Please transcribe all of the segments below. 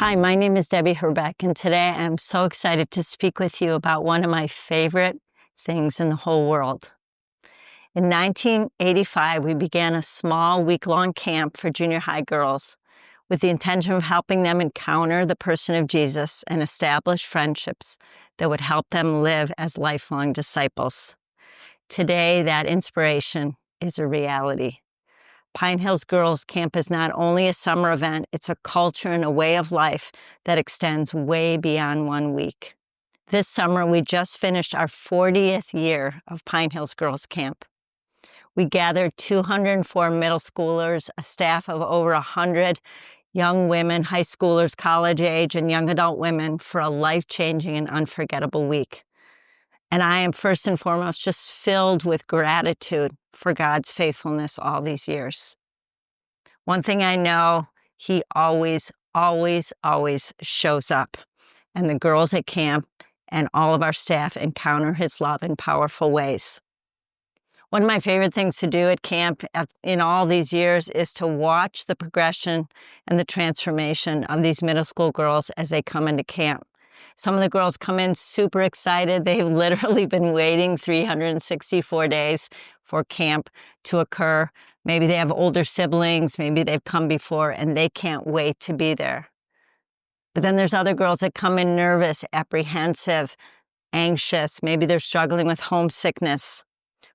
Hi, my name is Debbie Herbeck, and today I'm so excited to speak with you about one of my favorite things in the whole world. In 1985, we began a small week-long camp for junior high girls with the intention of helping them encounter the person of Jesus and establish friendships that would help them live as lifelong disciples. Today, that inspiration is a reality. Pine Hills Girls Camp is not only a summer event, it's a culture and a way of life that extends way beyond 1 week. This summer, we just finished our 40th year of Pine Hills Girls Camp. We gathered 204 middle schoolers, a staff of over 100 young women, high schoolers, college age, and young adult women for a life-changing and unforgettable week. And I am first and foremost just filled with gratitude for God's faithfulness all these years. One thing I know, He always shows up. And the girls at camp and all of our staff encounter His love in powerful ways. One of my favorite things to do at camp in all these years is to watch the progression and the transformation of these middle school girls as they come into camp. Some of the girls come in super excited. They've literally been waiting 364 days for camp to occur. Maybe they have older siblings, maybe they've come before, and they can't wait to be there. But then there's other girls that come in nervous, apprehensive, anxious. Maybe they're struggling with homesickness.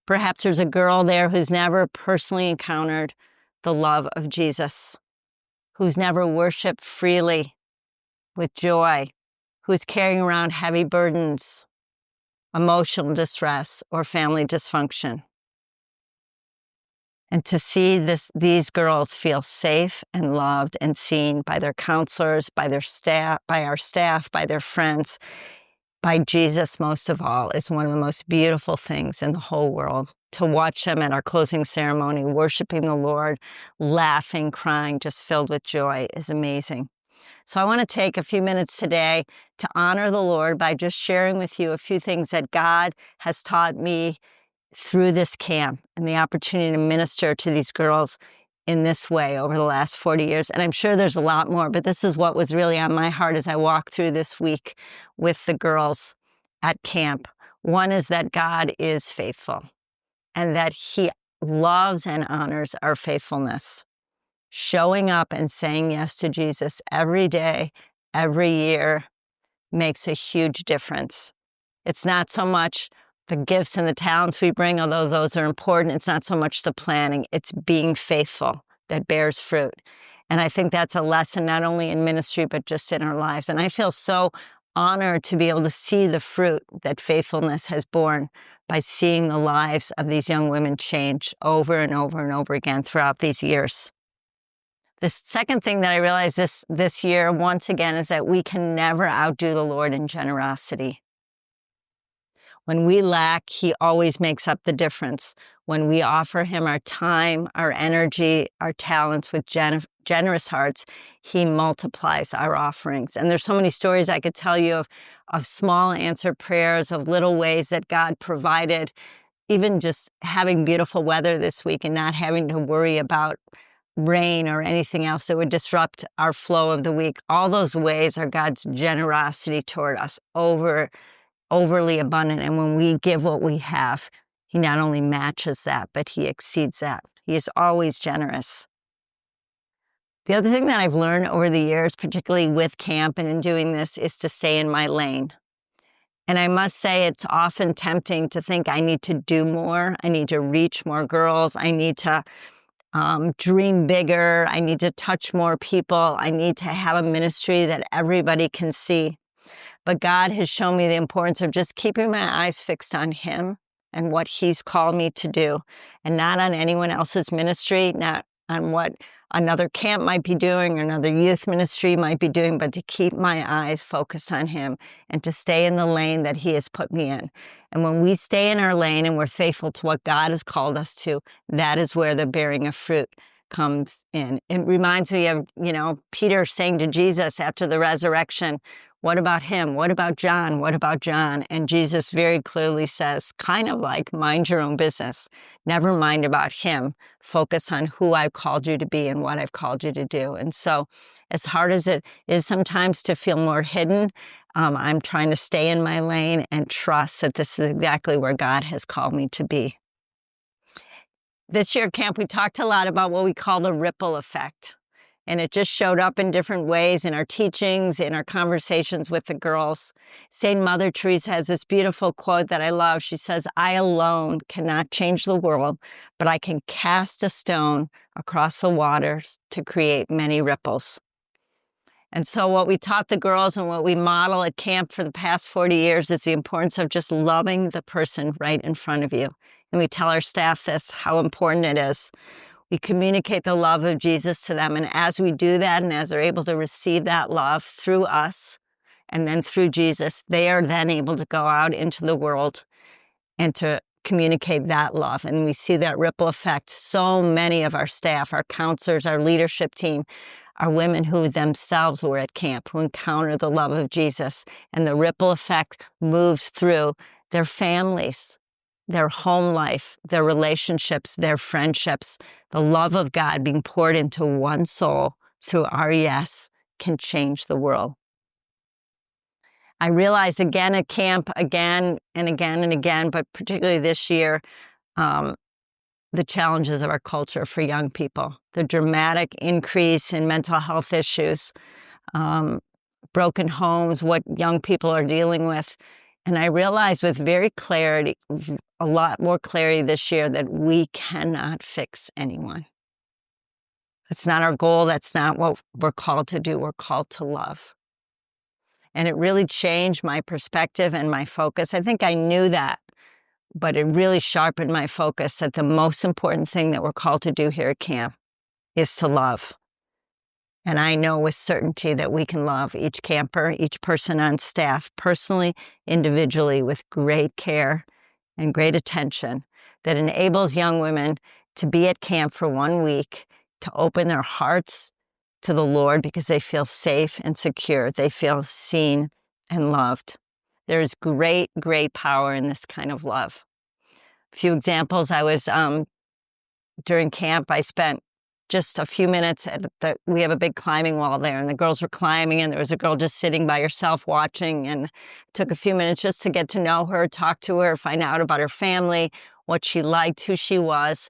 Perhaps there's a girl there who's never personally encountered the love of Jesus, who's never worshiped freely with joy, who's carrying around heavy burdens, emotional distress, or family dysfunction. And to see these girls feel safe and loved and seen by their counselors, by their staff, by our staff, by their friends, by Jesus most of all, is one of the most beautiful things in the whole world. To watch them at our closing ceremony, worshiping the Lord, laughing, crying, just filled with joy is amazing. So I want to take a few minutes today to honor the Lord by just sharing with you a few things that God has taught me through this camp and the opportunity to minister to these girls in this way over the last 40 years. And I'm sure there's a lot more, but this is what was really on my heart as I walked through this week with the girls at camp. One is that God is faithful and that He loves and honors our faithfulness. Showing up and saying yes to Jesus every day, every year, makes a huge difference. It's not so much the gifts and the talents we bring, although those are important. It's not so much the planning. It's being faithful that bears fruit. And I think that's a lesson not only in ministry, but just in our lives. And I feel so honored to be able to see the fruit that faithfulness has borne by seeing the lives of these young women change over and over and over again throughout these years. The second thing that I realized this year, once again, is that we can never outdo the Lord in generosity. When we lack, He always makes up the difference. When we offer Him our time, our energy, our talents with generous hearts, He multiplies our offerings. And there's so many stories I could tell you of small answered prayers, of little ways that God provided, even just having beautiful weather this week and not having to worry about rain or anything else that would disrupt our flow of the week. All those ways are God's generosity toward us, overly abundant. And when we give what we have, He not only matches that, but He exceeds that. He is always generous. The other thing that I've learned over the years, particularly with camp and in doing this, is to stay in my lane. And I must say it's often tempting to think I need to do more. I need to reach more girls. I need to dream bigger. I need to touch more people. I need to have a ministry that everybody can see. But God has shown me the importance of just keeping my eyes fixed on Him and what He's called me to do, and not on anyone else's ministry, not on what another camp might be doing or another youth ministry might be doing, but to keep my eyes focused on Him and to stay in the lane that He has put me in. And when we stay in our lane and we're faithful to what God has called us to, that is where the bearing of fruit comes in. It reminds me of, Peter saying to Jesus after the resurrection, What about him? What about John? What about John? And Jesus very clearly says, kind of like, mind your own business. Never mind about him. Focus on who I've called you to be and what I've called you to do. And so as hard as it is sometimes to feel more hidden, I'm trying to stay in my lane and trust that this is exactly where God has called me to be. This year at camp, we talked a lot about what we call the ripple effect. And it just showed up in different ways in our teachings, in our conversations with the girls. St. Mother Teresa has this beautiful quote that I love. She says, "I alone cannot change the world, but I can cast a stone across the waters to create many ripples." And so what we taught the girls and what we model at camp for the past 40 years is the importance of just loving the person right in front of you. And we tell our staff this, how important it is. We communicate the love of Jesus to them. And as we do that, and as they're able to receive that love through us, and then through Jesus, they are then able to go out into the world and to communicate that love. And we see that ripple effect. So many of our staff, our counselors, our leadership team, are women who themselves were at camp, who encountered the love of Jesus. And the ripple effect moves through their families, their home life, their relationships, their friendships. The love of God being poured into one soul through our yes can change the world. I realized again at camp, again and again and again, but particularly this year, the challenges of our culture for young people, the dramatic increase in mental health issues, broken homes, what young people are dealing with. And I realized with very clarity, a lot more clarity this year, that we cannot fix anyone. That's not our goal. That's not what we're called to do. We're called to love. And it really changed my perspective and my focus. I think I knew that, but it really sharpened my focus that the most important thing that we're called to do here at camp is to love. And I know with certainty that we can love each camper, each person on staff, personally, individually, with great care and great attention that enables young women to be at camp for 1 week, to open their hearts to the Lord because they feel safe and secure. They feel seen and loved. There is great, great power in this kind of love. A few examples. I was, during camp, I spent just a few minutes we have a big climbing wall there, and the girls were climbing, and there was a girl just sitting by herself watching, and took a few minutes just to get to know her, talk to her, find out about her family, what she liked, who she was.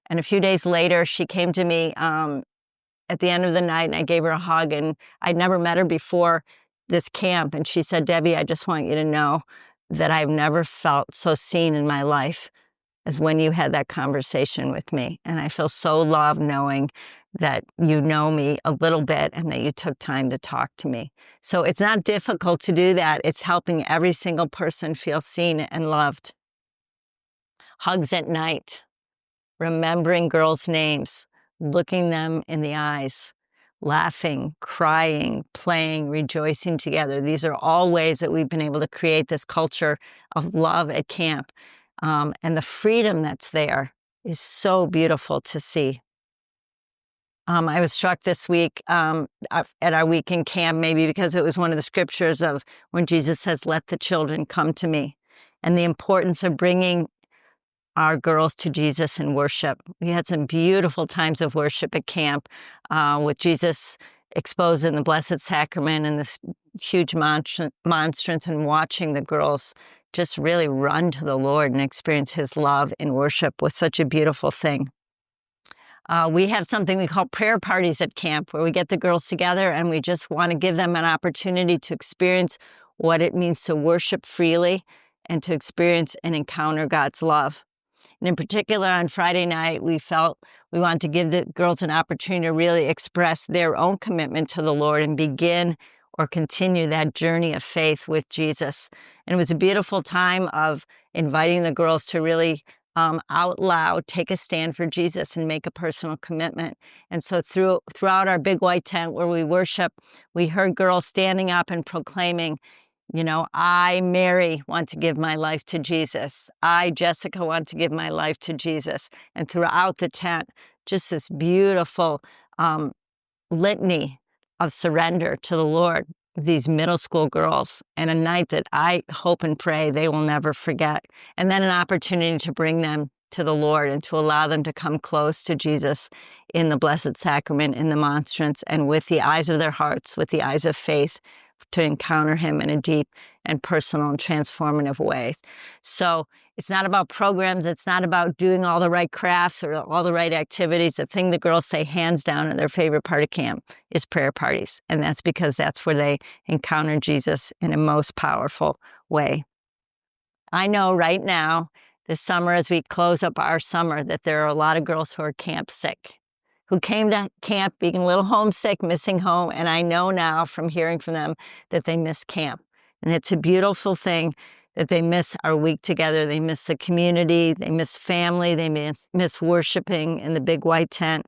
And a few days later, she came to me at the end of the night, and I gave her a hug, and I'd never met her before this camp. And she said, "Debbie, I just want you to know that I've never felt so seen in my life as when you had that conversation with me. And I feel so loved knowing that you know me a little bit and that you took time to talk to me." So it's not difficult to do that. It's helping every single person feel seen and loved. Hugs at night, remembering girls' names, looking them in the eyes, laughing, crying, playing, rejoicing together. These are all ways that we've been able to create this culture of love at camp. And the freedom that's there is so beautiful to see. I was struck this week at our weekend camp, maybe because it was one of the scriptures of when Jesus says, "Let the children come to me," and the importance of bringing our girls to Jesus in worship. We had some beautiful times of worship at camp with Jesus exposed in the Blessed Sacrament and this huge monstrance, and watching the girls just really run to the Lord and experience his love in worship was such a beautiful thing. We have something we call prayer parties at camp, where we get the girls together and we just want to give them an opportunity to experience what it means to worship freely and to experience and encounter God's love. And in particular, on Friday night, we felt we wanted to give the girls an opportunity to really express their own commitment to the Lord and begin or continue that journey of faith with Jesus. And it was a beautiful time of inviting the girls to really out loud take a stand for Jesus and make a personal commitment. And so throughout our big white tent where we worship, we heard girls standing up and proclaiming, you know, "I, Mary, want to give my life to Jesus. I, Jessica, want to give my life to Jesus." And throughout the tent, just this beautiful litany of surrender to the Lord, these middle school girls, and a night that I hope and pray they will never forget. And then an opportunity to bring them to the Lord and to allow them to come close to Jesus in the Blessed Sacrament, in the monstrance, and with the eyes of their hearts, with the eyes of faith, to encounter him in a deep and personal and transformative way. So it's not about programs. It's not about doing all the right crafts or all the right activities. The thing the girls say hands down in their favorite part of camp is prayer parties. And that's because that's where they encounter Jesus in a most powerful way. I know right now, this summer, as we close up our summer, that there are a lot of girls who are camp sick, who came to camp being a little homesick, missing home. And I know now from hearing from them that they miss camp. And it's a beautiful thing that they miss our week together. They miss the community. They miss family. They miss worshiping in the big white tent.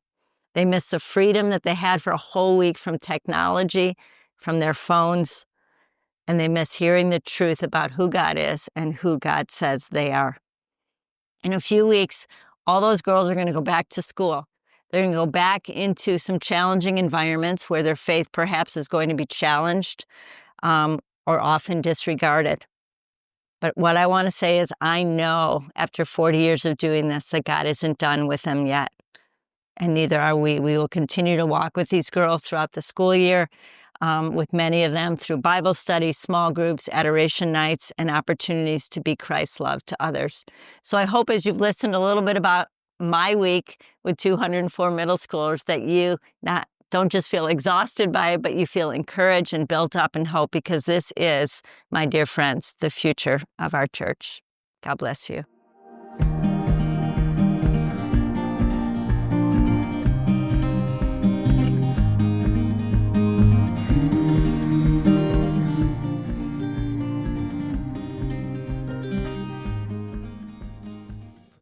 They miss the freedom that they had for a whole week from technology, from their phones. And they miss hearing the truth about who God is and who God says they are. In a few weeks, all those girls are going to go back to school. They're going to go back into some challenging environments where their faith perhaps is going to be challenged or often disregarded. But what I want to say is I know after 40 years of doing this that God isn't done with them yet. And neither are we. We will continue to walk with these girls throughout the school year, with many of them through Bible studies, small groups, adoration nights, and opportunities to be Christ's love to others. So I hope as you've listened a little bit about my week with 204 middle schoolers that you don't just feel exhausted by it, but you feel encouraged and built up in hope, because this is, my dear friends, the future of our church. God bless you.